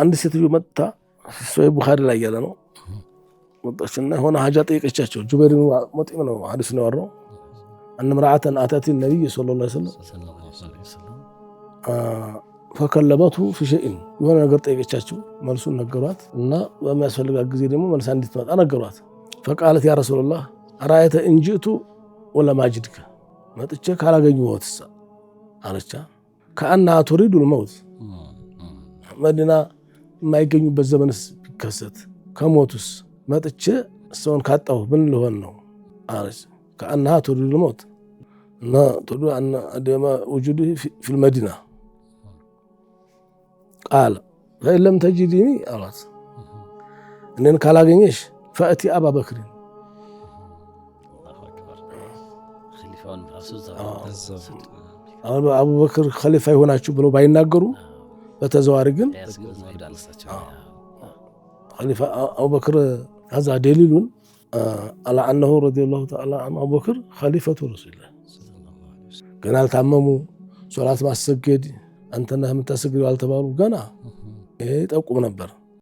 አንድ ሴትዮ መጣ ሶሒህ ቡኻሪ ላይ ያለ ነው ወጣችና ሆነ ሀጃ ጠየቀቻቸው ጁበይር ሙጢም ነው ሐዲስ ነው ያወራው أن امرأة أتت النبي صلى الله عليه وسلم فكلمته في شيء የሆነ ነገር ጠየቀቻቸው መልሱን ነገሯት እና በሚያስፈልጋት ጊዜ ደግሞ መልሳ እንድትመጣ ነገሯት فقالت يا رسول الله أرأيت إن جئت ولا ما أجدك መጥቼ ካላገኘሁትስ አለቻ كأنها تريد الموت መዲና የማይገኙበት ዘመንስ ቢከሰት ከሞቱስ መጥቼ ሰውን ካጣሁ ምን ልሆን ነው አለች كأنها تريد الموت لا تريد أن أدم وجوده في المدينة قال فإن لم تجدني أرات إن كالاغنيش فأتي أبا بكر أبو بكر خليفة هنا شو بلو بايناغرو بتزوارقن خليفة أبو بكر هذا دليل على أنه رضي الله تعالى عن أبو بكر خليفة رسول الله قال تعمموا صلاة مع السجد أنت نهم تسجد على تبارو قنا إيه تقوم نبر